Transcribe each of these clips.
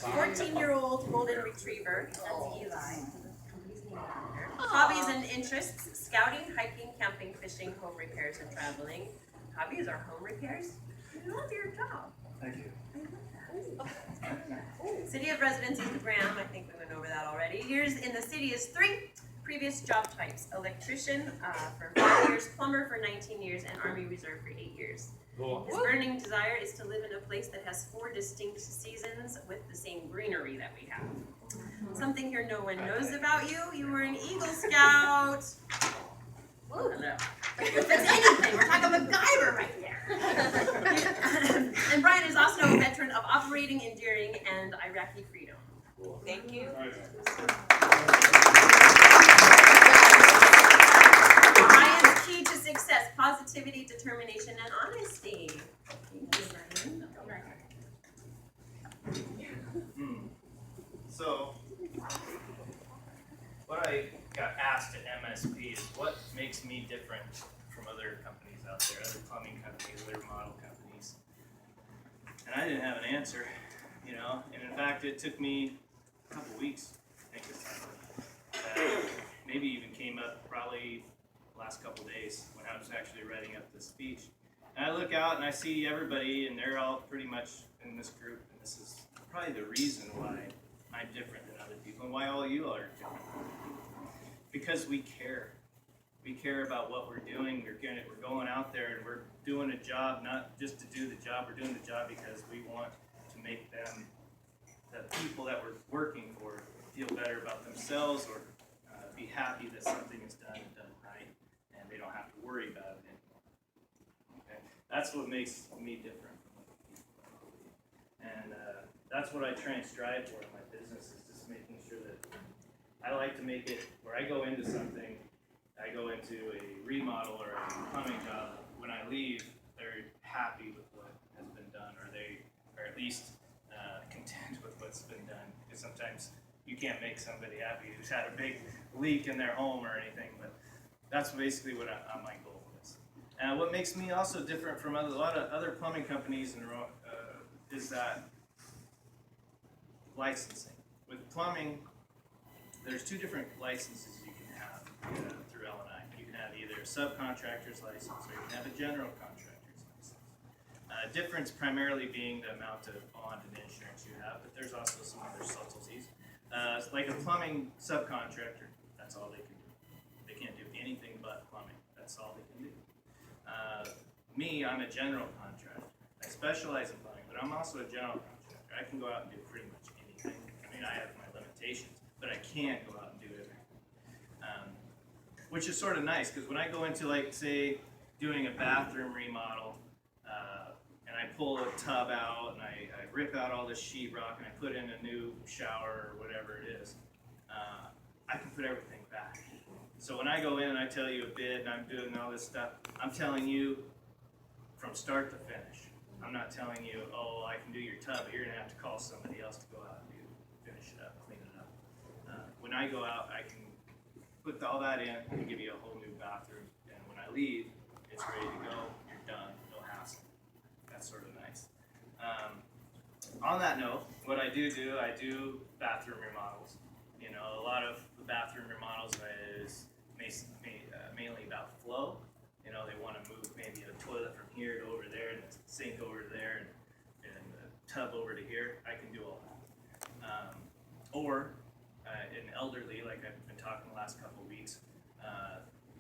14-year-old golden retriever. That's Elih. Hobbies and interests: scouting, hiking, camping, fishing, home repairs, and traveling. Hobbies are home repairs. You love your job. Thank you. City of residence is Bryon. I think we went over that already. Years in the city is 3. Previous job types: electrician for 5 years, plumber for 19 years, and Army Reserve for 8 years. Cool. His burning desire is to live in a place that has 4 distinct seasons with the same greenery that we have. Something here no one knows about you: you were an Eagle Scout. Whoa. If it's anything, we're talking MacGyver right there. And Bryon is also a veteran of operating, enduring, and Iraqi freedom. Cool. Thank you. Bryan's key to success: positivity, determination, and honesty. Thank you, Bryon. So, what I got asked at MSP is what makes me different from other companies out there, other plumbing companies, other model companies. And I didn't have an answer, you know. And in fact, it took me a couple weeks to think of something. Maybe even came up probably the last couple days when I was actually writing up the speech. And I look out and I see everybody, and they're all pretty much in this group. And this is probably the reason why I'm different than other people, and why all you are different. Because we care. We care about what we're doing. We're going out there and we're doing a job, not just to do the job. We're doing the job because we want to make them, the people that we're working for, feel better about themselves, or be happy that something is done and done right, and they don't have to worry about it anymore. Okay? That's what makes me different from other people. And that's what I try and strive for in my business, is just making sure that I like to make it where I go into something, I go into a remodel or a plumbing job, when I leave, they're happy with what has been done, or they are at least content with what's been done. Because sometimes you can't make somebody happy who's had a big leak in their home or anything, but that's basically what my goal is. And what makes me also different from a lot of other plumbing companies is that licensing. With plumbing, there's 2 different licenses you can have through L&I. You can have either a subcontractor's license, or you can have a general contractor's license. Difference primarily being the amount of bond and insurance you have, but there's also some other subtleties. Like a plumbing subcontractor, that's all they can do. They can't do anything but plumbing. That's all they can do. Me, I'm a general contractor. I specialize in plumbing, but I'm also a general contractor. I can go out and do pretty much anything. I mean, I have my limitations, but I can't go out and do everything. Which is sort of nice, because when I go into, like, say, doing a bathroom remodel, and I pull a tub out, and I rip out all this sheetrock, and I put in a new shower, or whatever it is, I can put everything back. So when I go in and I tell you a bid, and I'm doing all this stuff, I'm telling you from start to finish. I'm not telling you, oh, I can do your tub, but you're going to have to call somebody else to go out and finish it up, clean it up. When I go out, I can put all that in and give you a whole new bathroom. And when I leave, it's ready to go. You're done. No hassle. That's sort of nice. On that note, what I do bathroom remodels. You know, a lot of the bathroom remodels is mainly about flow. You know, they want to move maybe a toilet from here to over there, and a sink over there, and a tub over to here. I can do all that. Or an elderly, like I've been talking the last couple of weeks,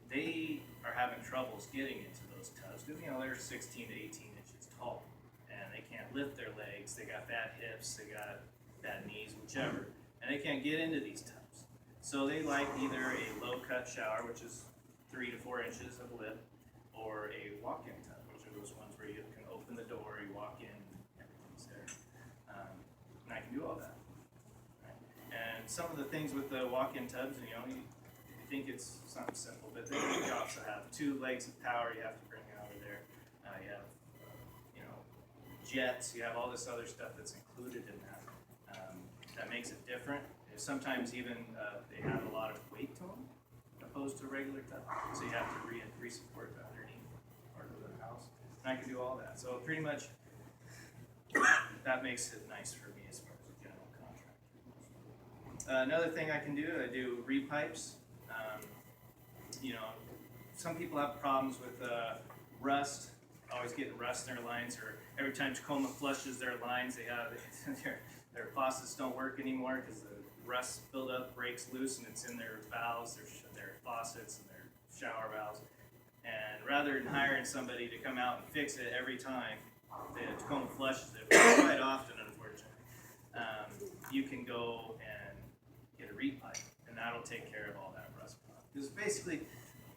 they are having troubles getting into those tubs. You know, they're 16 to 18 inches tall, and they can't lift their legs. They got bad hips, they got bad knees, whichever, and they can't get into these tubs. So they like either a low-cut shower, which is 3 to 4 inches of lip, or a walk-in tub, which are those ones where you can open the door, you walk in, everything's there. And I can do all that. Right? And some of the things with the walk-in tubs, you know, you think it's something simple, but then you also have 2 legs of power you have to bring out of there. You have, you know, jets, you have all this other stuff that's included in that. That makes it different. Sometimes even they have a lot of weight to them, opposed to a regular tub. So you have to re-support the underneath part of the house. And I can do all that. So pretty much that makes it nice for me as far as a general Another thing I can do, I do repipes. You know, some people have problems with rust, always getting rust in their lines, or every time Tacoma flushes their lines, they have their faucets don't work anymore because the rust buildup breaks loose and it's in their valves, their faucets, and their shower valves. And rather than hiring somebody to come out and fix it every time the Tacoma flushes it, which is quite often, unfortunately, you can go and get a repipe, and that'll take care of all that rust problem. Because basically,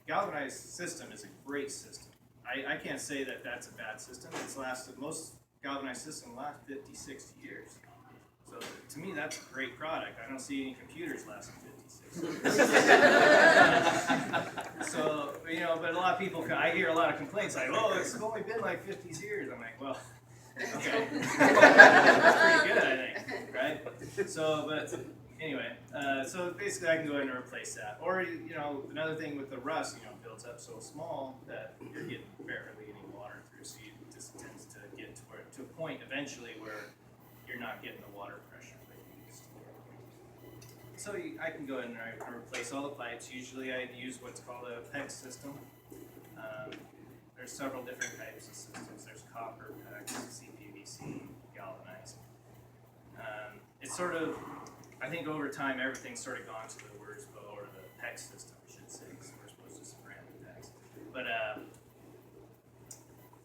galvanized system is a great system. I can't say that that's a bad system. It's lasted, most galvanized system last 50, 60 years. So to me, that's a great product. I don't see any computers lasting 50, 60 years. So, you know, but a lot of people, I hear a lot of complaints like, oh, it's only been like 50 years. I'm like, well, okay. That's pretty good, I think, right? So, but anyway, so basically I can go ahead and replace that. Or, you know, another thing with the rust, you know, builds up so small that you're getting barely any water through, so it just tends to get to a point eventually where you're not getting the water pressure that you used to. So I can go ahead and I replace all the pipes. Usually I use what's called a PEX system. There's several different types of systems. There's copper, PEX, CPVC, galvanized. It's sort of, I think over time everything's sort of gone to the WIRSBO or the PEX system, I should say, because WIRSBO is just a brand of PEX. But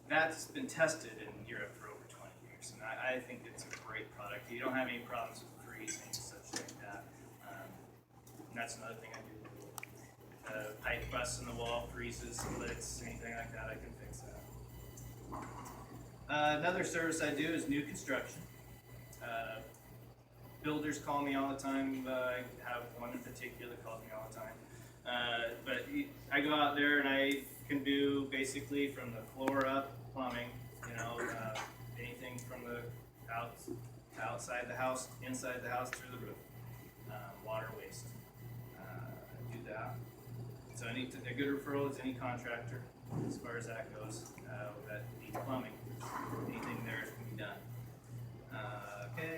that's been tested in Europe for over 20 years, and I think it's a great product. You don't have any problems with freezing and such like that. And that's another thing I do. Pipe busts in the wall, freezes, splits, anything like that, I can fix that. Another service I do is new construction. Builders call me all the time. I have one in particular that calls me all the time. But I go out there and I can do basically from the floor up plumbing, you know, anything from the outside the house, inside the house, through the roof, water waste. Do that. So a good referral is any contractor as far as that goes. That needs plumbing, anything there can be done. Okay.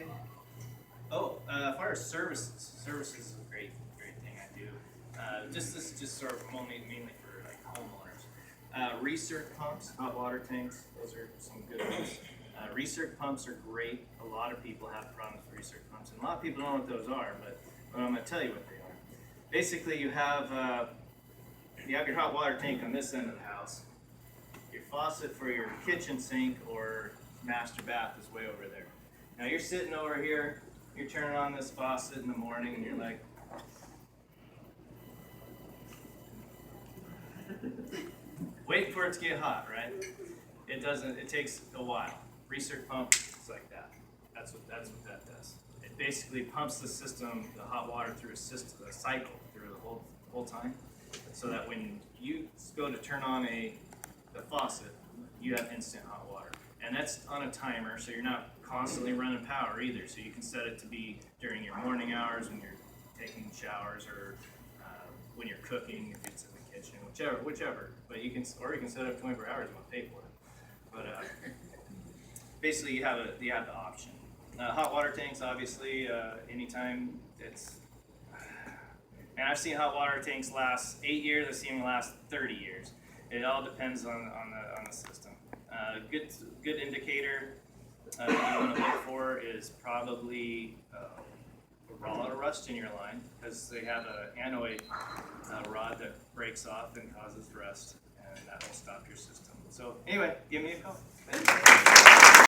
Oh, as far as services is a great thing I do. This is just sort of mainly for like homeowners. Recirc pumps, hot water tanks, those are some good ones. Recirc pumps are great. A lot of people have problems with recirc pumps, and a lot of people don't know what those are, but I'm going to tell you what they are. Basically, you have your hot water tank on this end of the house. Your faucet for your kitchen sink or master bath is way over there. Now you're sitting over here, you're turning on this faucet in the morning, and you're like, wait for it to get hot, right? It doesn't. It takes a while. Recirc pump is like that. That's what that does. It basically pumps the system, the hot water through a system, a cycle through the whole time, so that when you go to turn on the faucet, you have instant hot water, and that's on a timer, so you're not constantly running power either. So you can set it to be during your morning hours when you're taking showers, or when you're cooking if it's in the kitchen, whichever. But you can set it up 24 hours and won't pay for it. But basically, you have the option. Hot water tanks, obviously, anytime it's. And I've seen hot water tanks last 8 years. I've seen them last 30 years. It all depends on the system. Good indicator that you want to look for is probably a lot of rust in your line, because they have an anoid rod that breaks off and causes rust, and that will stop your system. So anyway, give me a call.